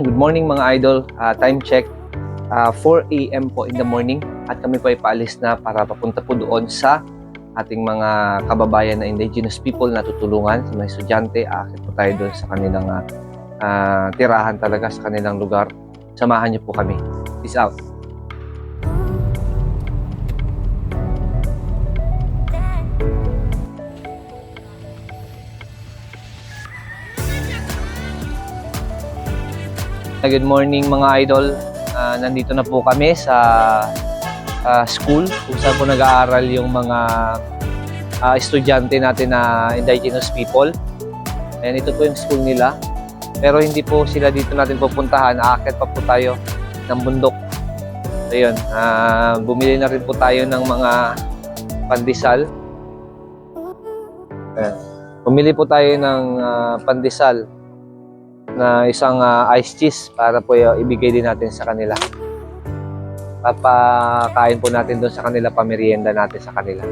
Good morning mga idol, time check 4 AM po in the morning at kami po ay paalis na para papunta po doon sa ating mga kababayan na indigenous people na tutulungan sa mga estudyante. Aakit po tayo doon sa kanilang tirahan talaga, sa kanilang lugar. Samahan niyo po kami. Peace out. Good morning mga idol. Nandito na po kami sa school kung saan po nag-aaral yung mga estudyante natin na indigenous people. Ayan, ito po yung school nila. Pero hindi po sila dito natin pupuntahan. Aakyat pa po tayo ng bundok. So yun, bumili na rin po tayo ng mga pandesal. Ayan. Bumili po tayo ng pandesal na isang ice cheese para po ibigay din natin sa kanila. Papakain po natin doon sa kanila, pamerienda natin sa kanila.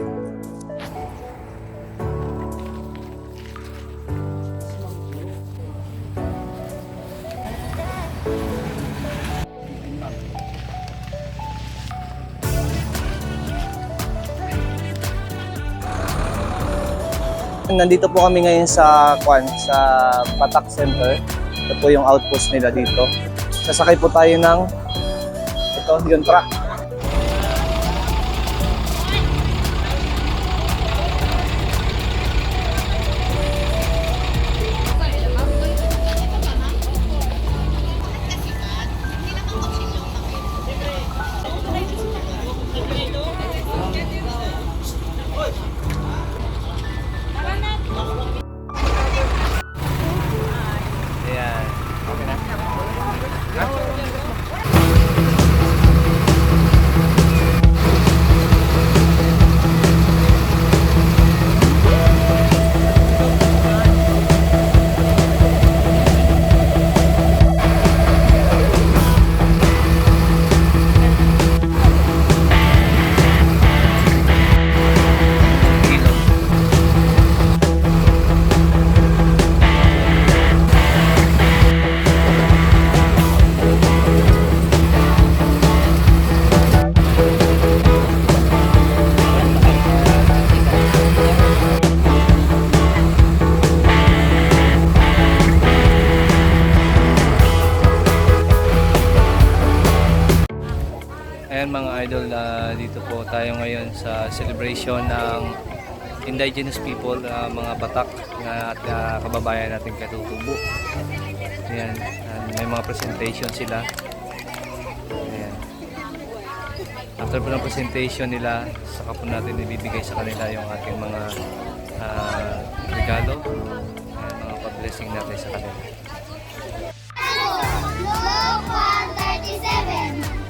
Nandito po kami ngayon sa Patak Center. Ito po yung outpost nila dito. Sasakay po tayo ng yung truck. Ayan mga idol, dito po tayo ngayon sa celebration ng indigenous people, mga Batak at kababayan natin katutubo. Ayan, may mga presentation sila. Ayan. After po ng presentation nila, saka po natin ibibigay sa kanila yung ating mga regalo, mga pa-blessing natin sa kanila. Block 137.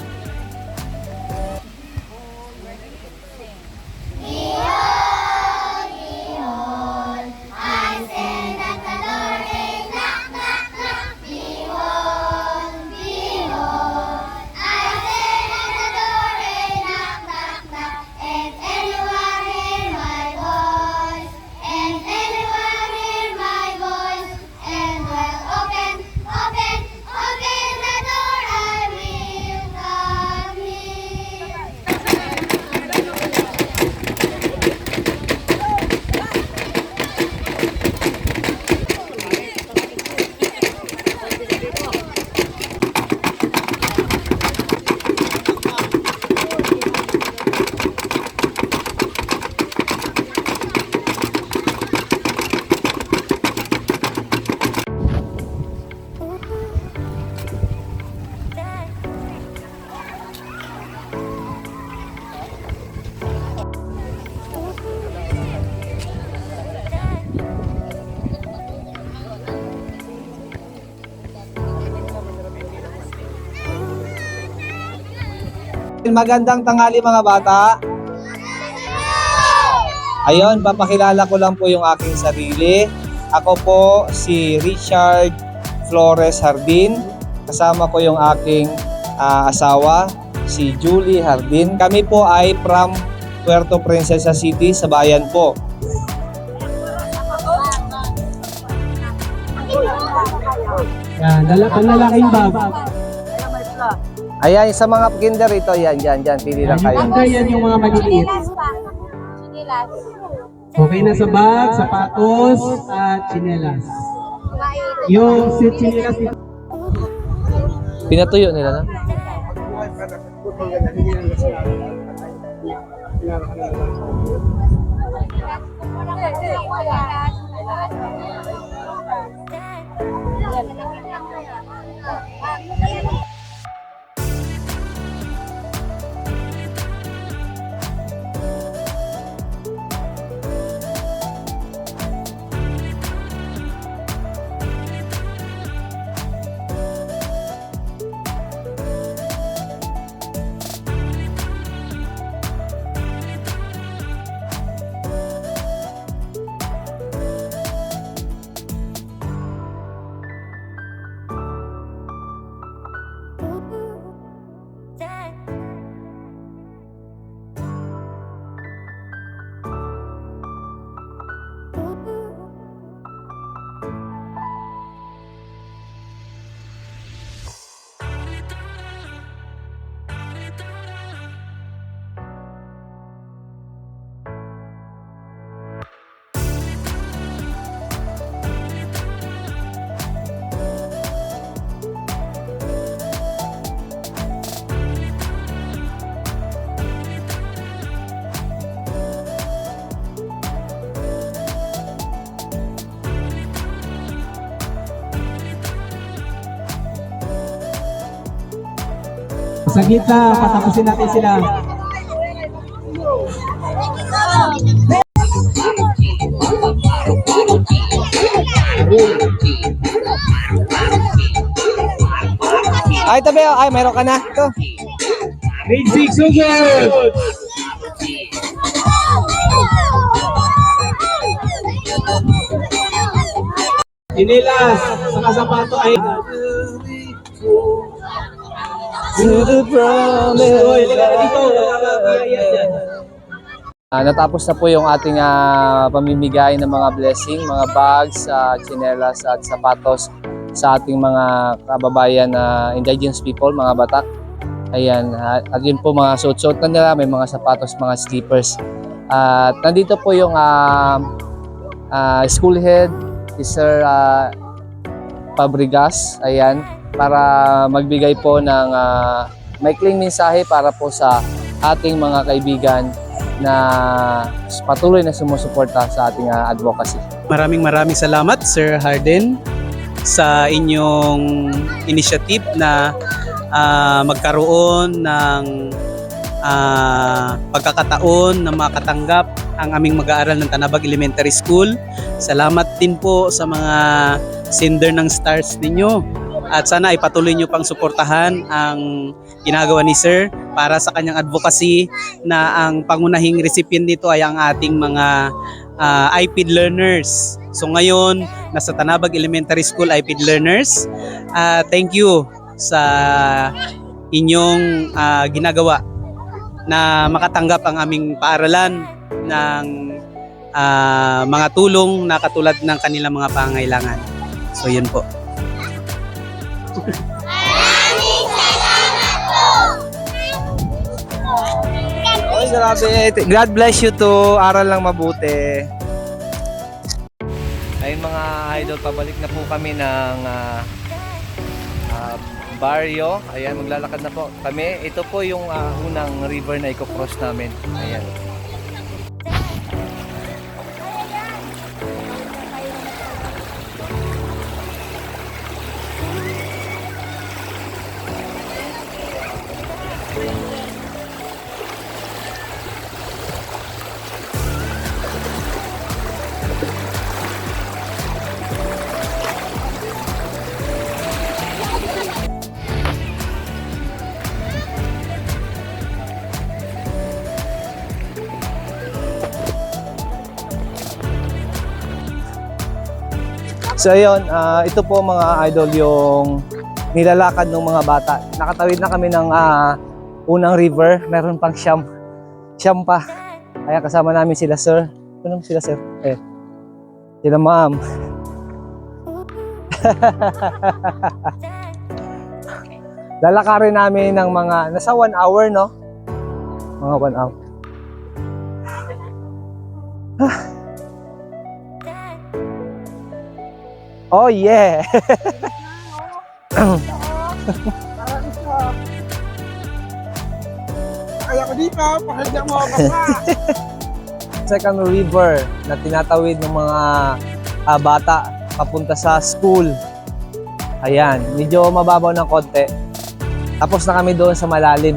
Magandang tanghali mga bata. Ayun, papakilala ko lang po yung aking sarili. Ako po si Richard Flores Hardin. Kasama ko yung aking asawa, si Julie Hardin. Kami po ay from Puerto Princesa City sa bayan po. Yan, panlalaking bag. Ayan, sa mga kinder ito, yan, dyan, pili lang Yung kayo. under, yan yung mga maliliit. Okay na sa bag, sapatos, at chinelas. Yung chinelas, Pinatuyo nila na? sa gitna, patapusin natin sila. Ay, tabi, ay, mayroon ka na. Ito. Grade 6, so good! Inilas, saka sapato ay... To the promise. Oy, ilagay dito. Ayan. Natapos na po yung ating pamimigay ng mga blessing, mga bags, tsinelas at sapatos sa ating mga kababayan na indigenous people, mga Batak. Ayan, at yun po mga suot-suot na nila, may mga sapatos, mga slippers. At nandito po yung school head, si Sir Fabregas, ayan, para magbigay po ng maikling mensahe para po sa ating mga kaibigan na patuloy na sumusuporta sa ating advocacy. Maraming salamat Sir Harden sa inyong initiative na magkaroon ng pagkakataon na makatanggap ang aming mag-aaral ng Tanabag Elementary School. Salamat din po sa mga sender ng stars ninyo at sana ay patuloy nyo pang suportahan ang ginagawa ni Sir para sa kanyang advocacy na ang pangunahing recipient nito ay ang ating mga IPED learners. So ngayon, nasa Tanabag Elementary School IPED learners. Thank you sa inyong ginagawa na makatanggap ang aming paaralan ng mga tulong na katulad ng kanilang mga pangailangan. So yun po. Oy, grabe. God bless you to aral lang mabuti. Ayun mga idol, pabalik na po kami ng barrio. Ayan, maglalakad na po kami. Ito po yung unang river na i-cross namin. Ayan. So ayun, ito po mga idol yung nilalakad ng mga bata. Nakatawid na kami ng unang river, meron pang siyam pa. Kaya kasama namin sila sir. Ano sila sir? Sila ma'am. Lalakarin namin ng mga, nasa 1 hour, no? Mga 1 hour. Oh, yeah! Kaya ko dito, pakinggan mo ako pa. Second river na tinatawid ng mga bata papunta sa school. Ayan, medyo mababaw ng konti. Tapos na kami doon sa malalim.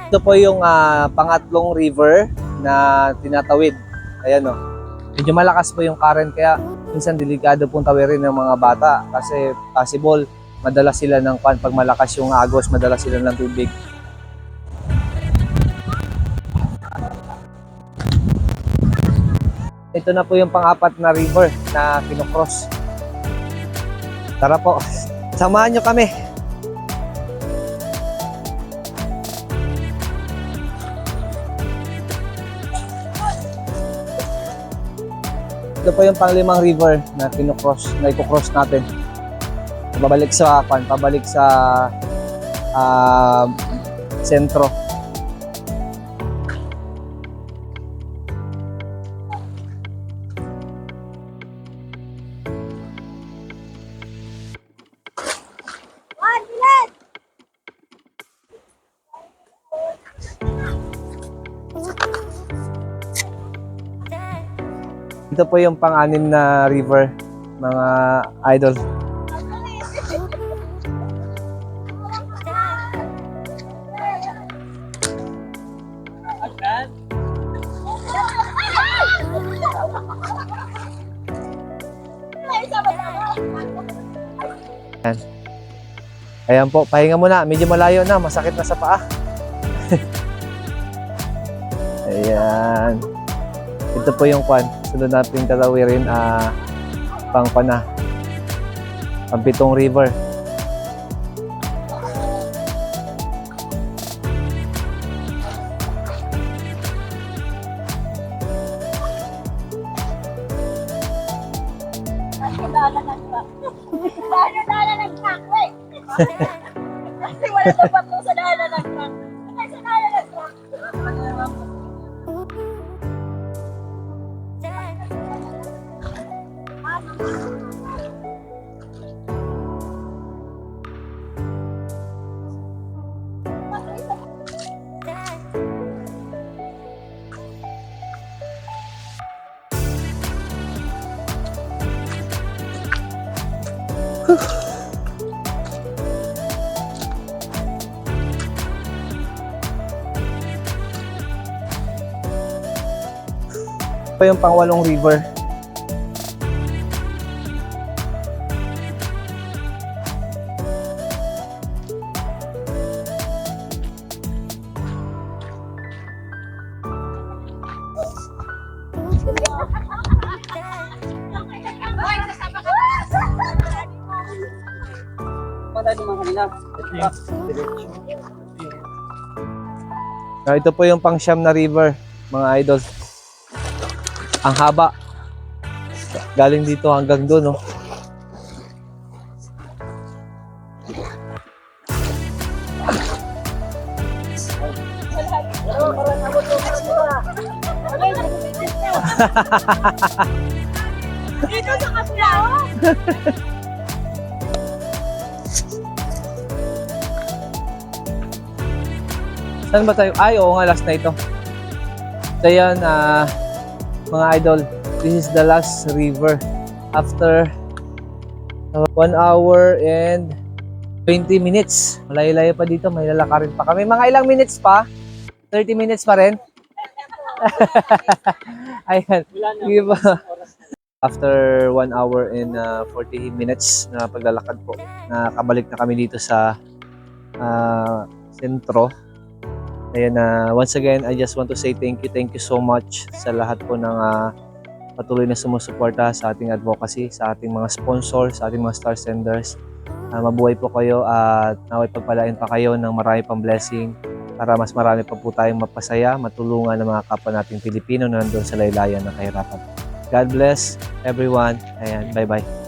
Ito po yung pangatlong river na tinatawid. Ayan o. Medyo malakas po yung current kaya minsan delikado pong tawirin ng mga bata kasi possible madala sila ng pag malakas yung agos, madala sila ng tubig. Ito na po yung pang-apat na river na kinocross. Tara po, samahan nyo kami. Ito po yung pang-limang river na kinocross, na i-cross natin. Pabalik sa sentro. Ito po yung pang-anim na river, mga idol. Ayan. Ayan po, pahinga muna. Medyo malayo na, masakit na sa paa. Ayan. Ito po yung kwan. Sunod natin tatawirin pang pitong river. Dala ng truck, wait. Kasi wala dapat mo sa dala ng truck. Sa dala ng truck. Ito yung pang-walong river. Ito po yung pang-siyam na river, mga idol. Ang haba. Galing dito hanggang doon, no? Dito sa kapila, oh. Saan ba tayo? Ay, oo nga, last na ito. So yan, mga idol, this is the last river. After 1 hour and 20 minutes. Malayo-layo pa dito, may lalakarin pa kami. Mga ilang minutes pa? 30 minutes pa rin? Ayan. Sige ba? After 1 hour and 40 minutes na paglalakad po, nakabalik na kami dito sa sentro. Ayan, once again, I just want to say thank you so much sa lahat po ng patuloy na sumusuporta sa ating advocacy, sa ating mga sponsors, sa ating mga star senders. Mabuhay po kayo at naway pagpalain pa kayo ng marami pang blessing para mas marami pa po tayong mapasaya, matulungan ng mga kapwa nating Pilipino na nandun sa laylayan ng kahirapan. God bless everyone and bye-bye.